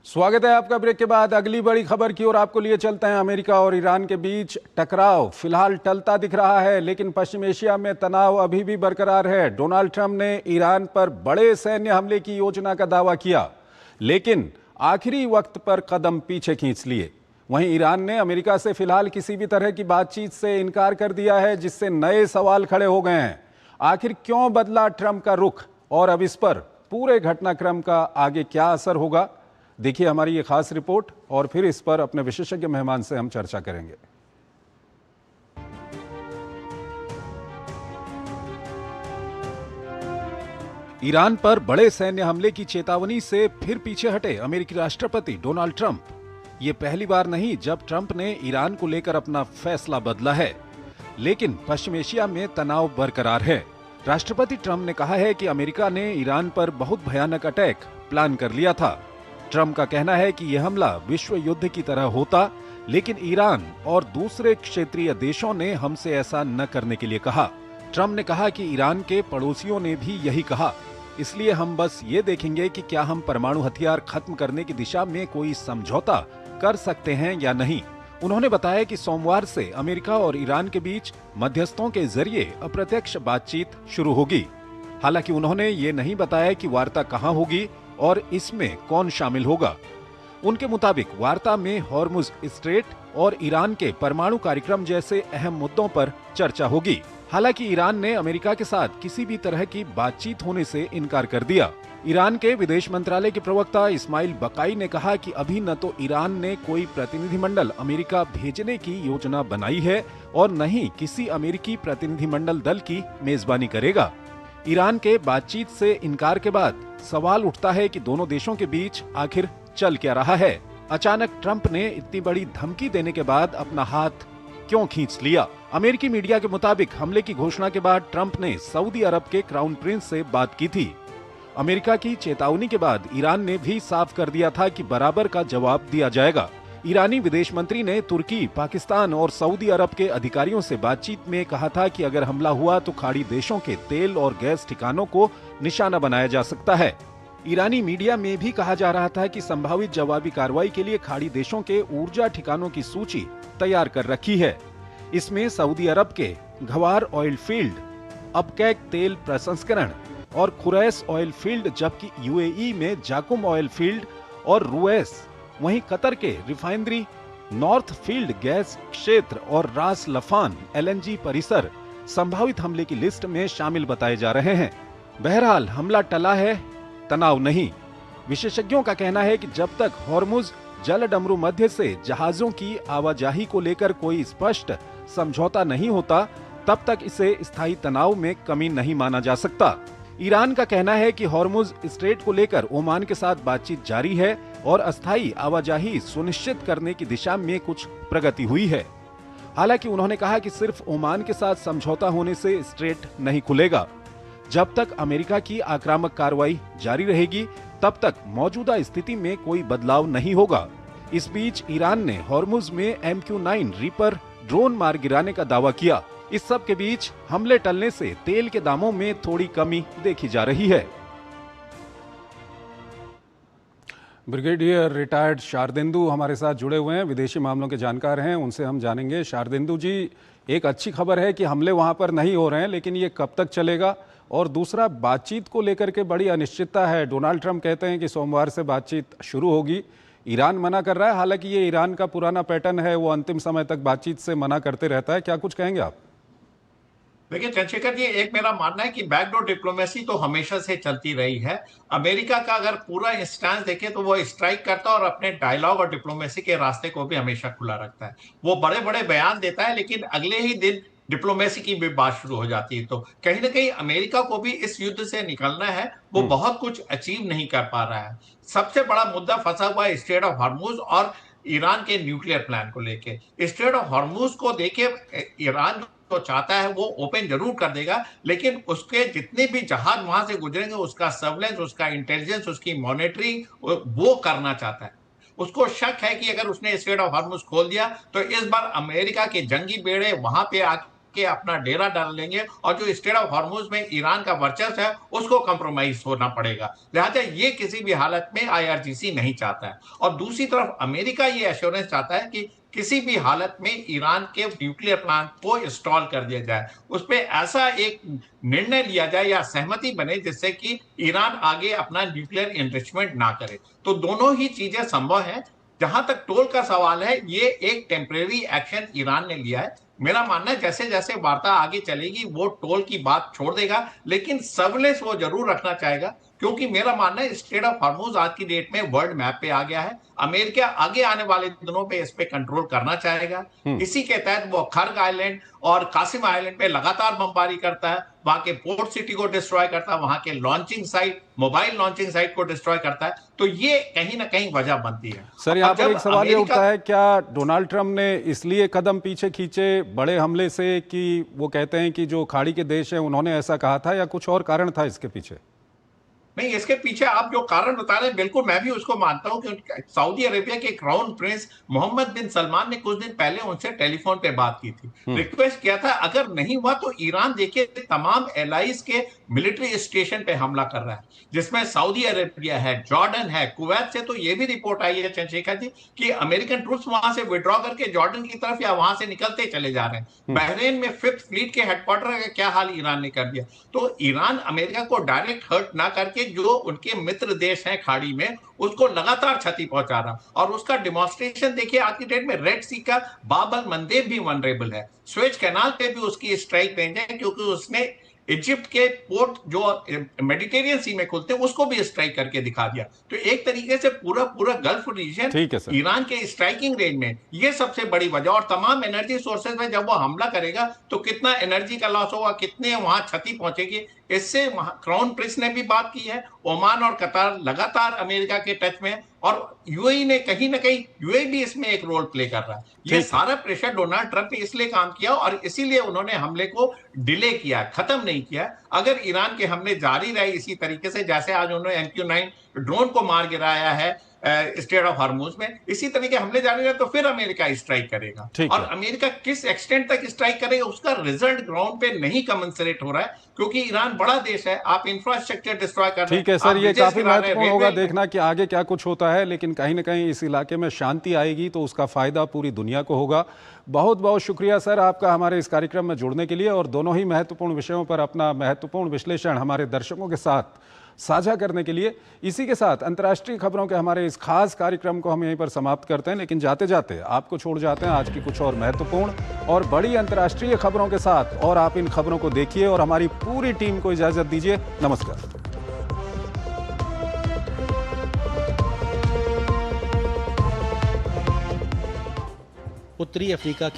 स्वागत है आपका। ब्रेक के बाद अगली बड़ी खबर की ओर आपको लिए चलते हैं। अमेरिका और ईरान के बीच टकराव फिलहाल टलता दिख रहा है, लेकिन पश्चिम एशिया में तनाव अभी भी बरकरार है। डोनाल्ड ट्रंप ने ईरान पर बड़े सैन्य हमले की योजना का दावा किया, लेकिन आखिरी वक्त पर कदम पीछे खींच लिए। वहीं ईरान ने अमेरिका से फिलहाल किसी भी तरह की बातचीत से इनकार कर दिया है, जिससे नए सवाल खड़े हो गए हैं। आखिर क्यों बदला ट्रंप का रुख, और अब इस पर पूरे घटनाक्रम का आगे क्या असर होगा, देखिए हमारी ये खास रिपोर्ट, और फिर इस पर अपने विशेषज्ञ मेहमान से हम चर्चा करेंगे। ईरान पर बड़े सैन्य हमले की चेतावनी से फिर पीछे हटे अमेरिकी राष्ट्रपति डोनाल्ड ट्रंप। ये पहली बार नहीं जब ट्रंप ने ईरान को लेकर अपना फैसला बदला है, लेकिन पश्चिम एशिया में तनाव बरकरार है। राष्ट्रपति ट्रंप ने कहा है कि अमेरिका ने ईरान पर बहुत भयानक अटैक प्लान कर लिया था। ट्रंप का कहना है कि यह हमला विश्व युद्ध की तरह होता, लेकिन ईरान और दूसरे क्षेत्रीय देशों ने हमसे ऐसा न करने के लिए कहा। ट्रंप ने कहा कि ईरान के पड़ोसियों ने भी यही कहा, इसलिए हम बस ये देखेंगे कि क्या हम परमाणु हथियार खत्म करने की दिशा में कोई समझौता कर सकते हैं या नहीं। उन्होंने बताया कि सोमवार से अमेरिका और ईरान के बीच मध्यस्थों के जरिए अप्रत्यक्ष बातचीत शुरू होगी। हालांकि उन्होंने ये नहीं बताया कि वार्ता कहां होगी और इसमें कौन शामिल होगा। उनके मुताबिक वार्ता में हॉर्मुज स्ट्रेट और ईरान के परमाणु कार्यक्रम जैसे अहम मुद्दों पर चर्चा होगी। हालांकि ईरान ने अमेरिका के साथ किसी भी तरह की बातचीत होने से इनकार कर दिया। ईरान के विदेश मंत्रालय के प्रवक्ता इस्माइल बकाई ने कहा कि अभी न तो ईरान ने कोई प्रतिनिधिमंडल अमेरिका भेजने की योजना बनाई है और न ही किसी अमेरिकी प्रतिनिधिमंडल दल की मेजबानी करेगा। ईरान के बातचीत से इनकार के बाद सवाल उठता है कि दोनों देशों के बीच आखिर चल क्या रहा है। अचानक ट्रंप ने इतनी बड़ी धमकी देने के बाद अपना हाथ क्यों खींच लिया। अमेरिकी मीडिया के मुताबिक हमले की घोषणा के बाद ट्रंप ने सऊदी अरब के क्राउन प्रिंस से बात की थी। अमेरिका की चेतावनी के बाद ईरान ने भी साफ कर दिया था कि बराबर का जवाब दिया जाएगा। ईरानी विदेश मंत्री ने तुर्की, पाकिस्तान और सऊदी अरब के अधिकारियों से बातचीत में कहा था कि अगर हमला हुआ तो खाड़ी देशों के तेल और गैस ठिकानों को निशाना बनाया जा सकता है। ईरानी मीडिया में भी कहा जा रहा था कि संभावित जवाबी कार्रवाई के लिए खाड़ी देशों के ऊर्जा ठिकानों की सूची तैयार कर रखी है। इसमें सऊदी अरब के घवार ऑयल फील्ड, अबकैक तेल प्रसंस्करण और खुरैस ऑयल फील्ड, जबकि यूएई में जाकुम ऑयल फील्ड और रुएस, वहीं कतर के रिफाइनरी, नॉर्थ फील्ड गैस क्षेत्र और रास लफान एलएनजी परिसर संभावित हमले की लिस्ट में शामिल बताए जा रहे हैं। बहरहाल हमला टला है, तनाव नहीं। विशेषज्ञों का कहना है कि जब तक हॉर्मुज जलडमरू मध्य से जहाजों की आवाजाही को लेकर कोई स्पष्ट समझौता नहीं होता, तब तक इसे स्थायी तनाव में कमी नहीं माना जा सकता। ईरान का कहना है कि हॉर्मुज स्ट्रेट को लेकर ओमान के साथ बातचीत जारी है और अस्थायी आवाजाही सुनिश्चित करने की दिशा में कुछ प्रगति हुई है। हालांकि उन्होंने कहा कि सिर्फ ओमान के साथ समझौता होने से स्ट्रेट नहीं खुलेगा। जब तक अमेरिका की आक्रामक कार्रवाई जारी रहेगी, तब तक मौजूदा स्थिति में कोई बदलाव नहीं होगा। इस बीच ईरान ने हॉर्मुज में MQ-9 रीपर ड्रोन मार गिराने का दावा किया। इस सब के बीच हमले टलने से तेल के दामों में थोड़ी कमी देखी जा रही है। ब्रिगेडियर रिटायर्ड शारदेंदु हमारे साथ जुड़े हुए हैं, विदेशी मामलों के जानकार हैं, उनसे हम जानेंगे। शारदेंदु जी, एक अच्छी खबर है कि हमले वहां पर नहीं हो रहे हैं, लेकिन ये कब तक चलेगा? और दूसरा, बातचीत को लेकर के बड़ी अनिश्चितता है। डोनाल्ड ट्रंप कहते हैं कि सोमवार से बातचीत शुरू होगी, ईरान मना कर रहा है। हालांकि ये ईरान का पुराना पैटर्न है, वो अंतिम समय तक बातचीत से मना करते रहता है। क्या कुछ कहेंगे आप? देखिए चंद्रशेखर जी, एक मेरा मानना है कि बैकडोर डिप्लोमेसी तो हमेशा से चलती रही है। अमेरिका का अगर पूरा स्टैंस देखें तो वो स्ट्राइक करता है और अपने डायलॉग और डिप्लोमेसी के रास्ते को भी हमेशा खुला रखता है। वो बड़े बड़े बयान देता है, लेकिन अगले ही दिन डिप्लोमेसी की भी बात शुरू हो जाती है। तो कहीं ना कहीं अमेरिका को भी इस युद्ध से निकलना है, वो बहुत कुछ अचीव नहीं कर पा रहा है। सबसे बड़ा मुद्दा फंसा हुआ है स्ट्रेट ऑफ हॉर्मुज और ईरान के न्यूक्लियर प्लान को लेके। स्ट्रेट ऑफ हॉर्मुज को देखे ईरान तो चाहता है वो ओपन जरूर कर देगा, लेकिन उसके जितने भी जहाज वहां से गुजरेंगे उसका सर्वेलेंस, उसका इंटेलिजेंस, उसकी मॉनिटरिंग वो करना चाहता है। उसको शक है कि अगर उसने स्ट्रेट ऑफ हॉर्मुज खोल दिया तो इस बार अमेरिका के जंगी बेड़े वहां पे के अपना डेरा डाल लेंगे और जो स्ट्रेट ऑफ हॉर्मुज में ईरान का वर्चस्व है उसको कंप्रोमाइज होना पड़ेगा। लिहाजा ये किसी भी हालत में आईआरजीसी नहीं चाहता है। और दूसरी तरफ अमेरिका ये एश्योरेंस चाहता है कि किसी भी हालत में ईरान के न्यूक्लियर प्लांट को इंस्टॉल कर दिया जाए, उस पर ऐसा एक निर्णय लिया जाए या सहमति बने जिससे कि ईरान आगे अपना न्यूक्लियर एनरिचमेंट ना करे। तो दोनों ही चीजें संभव है। जहां तक टोल का सवाल है, ये एक टेम्परेरी एक्शन ईरान ने लिया है। मेरा मानना है जैसे जैसे वार्ता आगे चलेगी वो टोल की बात छोड़ देगा, लेकिन सर्विलेंस वो जरूर रखना चाहेगा, क्योंकि मेरा मानना है स्ट्रेट ऑफ हॉर्मुज आज की डेट में वर्ल्ड मैप पे आ गया है। अमेरिका आगे आने वाले दिनों पे इस पे कंट्रोल करना चाहेगा। इसी के तहत वो खर्ग आइलैंड और कासिम आइलैंड पे लगातार बमबारी करता है, वहां के पोर्ट सिटी को डिस्ट्रॉय करता है, वहां के launching site, mobile launching site को डिस्ट्रॉय करता है। तो ये कहीं ना कहीं वजह बनती है। सर, यहाँ पर एक सवाल ये उठता है, क्या डोनाल्ड ट्रंप ने इसलिए कदम पीछे खींचे बड़े हमले से कि वो कहते हैं कि जो खाड़ी के देश हैं उन्होंने ऐसा कहा था, या कुछ और कारण था इसके पीछे? नहीं, इसके पीछे आप जो कारण बता रहे हैं बिल्कुल मैं भी उसको मानता हूं कि सऊदी अरेबिया के क्राउन प्रिंस मोहम्मद बिन सलमान ने कुछ दिन पहले उनसे टेलीफोन पे बात की थी, रिक्वेस्ट किया था अगर नहीं हुआ तो ईरान देखिए तमाम एलाइज के मिलिट्री स्टेशन पे हमला कर रहा है, जिसमें सऊदी अरेबिया है, जॉर्डन है, कुवैत से तो ये भी रिपोर्ट आई है चंद्रशेखर जी कि अमेरिकन ट्रूप्स वहां से विड्रॉ करके जॉर्डन की तरफ या वहां से निकलते चले जा रहे हैं। बहरीन में 5th फ्लीट के हेडक्वार्टर का क्या हाल ईरान ने कर दिया। तो ईरान अमेरिका को डायरेक्ट हर्ट ना करके जो उनके मित्र देश हैं खाड़ी में उसको लगातार क्षति पहुंचा रहा, और उसका डिमॉन्स्ट्रेशन देखिए आज की डेट में रेड सी का बाब अल मंदेब भी वनरेबल है, स्वेज कैनाल पे भी उसकी स्ट्राइक रेंज है, क्योंकि उसने इजिप्ट के पोर्ट जो मेडिटेरियन सी में खुलते हैं उसको भी स्ट्राइक करके दिखा दिया। तो एक तरीके से पूरा पूरा गल्फ रीजन ईरान के स्ट्राइकिंग रेंज में, ये सबसे बड़ी वजह। और तमाम एनर्जी सोर्सेज में जब वो हमला करेगा तो कितना एनर्जी का लॉस होगा, कितने वहां क्षति पहुंचेगी, इससे क्राउन प्रिंस ने भी बात की है। ओमान और कतार लगातार अमेरिका के टच में, और यूएई ने कहीं ना कहीं यूएई भी इसमें एक रोल प्ले कर रहा है। ये सारा प्रेशर डोनाल्ड ट्रंप ने इसलिए काम किया और इसीलिए उन्होंने हमले को डिले किया, खत्म नहीं किया। अगर ईरान के हमले जारी रहे इसी तरीके से, जैसे आज उन्होंने MQ-9 ड्रोन को मार गिराया है स्ट्रेट ऑफ हॉर्मुज में, इसी तरीके हमले जारी रहे तो फिर अमेरिका स्ट्राइक करेगा। और अमेरिका किस एक्सटेंट तक स्ट्राइक करेगा उसका रिजल्ट ग्राउंड पे नहीं कमेंसरेट हो रहा है, क्योंकि ईरान बड़ा देश है, आप इंफ्रास्ट्रक्चर डिस्ट्रॉय कर रहे हैं। ठीक है सर, ये काफी महत्वपूर्ण होगा देखना कि आगे क्या कुछ होता है, लेकिन कहीं ना कहीं इस इलाके में शांति आएगी तो उसका फायदा पूरी दुनिया को होगा। बहुत बहुत शुक्रिया सर आपका हमारे इस कार्यक्रम में जुड़ने के लिए, और दोनों ही महत्वपूर्ण विषयों पर अपना महत्वपूर्ण विश्लेषण हमारे दर्शकों के साथ साझा करने के लिए। इसी के साथ अंतर्राष्ट्रीय खबरों के हमारे इस खास कार्यक्रम को हम यहीं पर समाप्त करते हैं, लेकिन जाते जाते आपको छोड़ जाते हैं आज की कुछ और महत्वपूर्ण और बड़ी अंतर्राष्ट्रीय खबरों के साथ। और आप इन खबरों को देखिए और हमारी पूरी टीम को इजाजत दीजिए। नमस्कार। उत्तरी अफ्रीका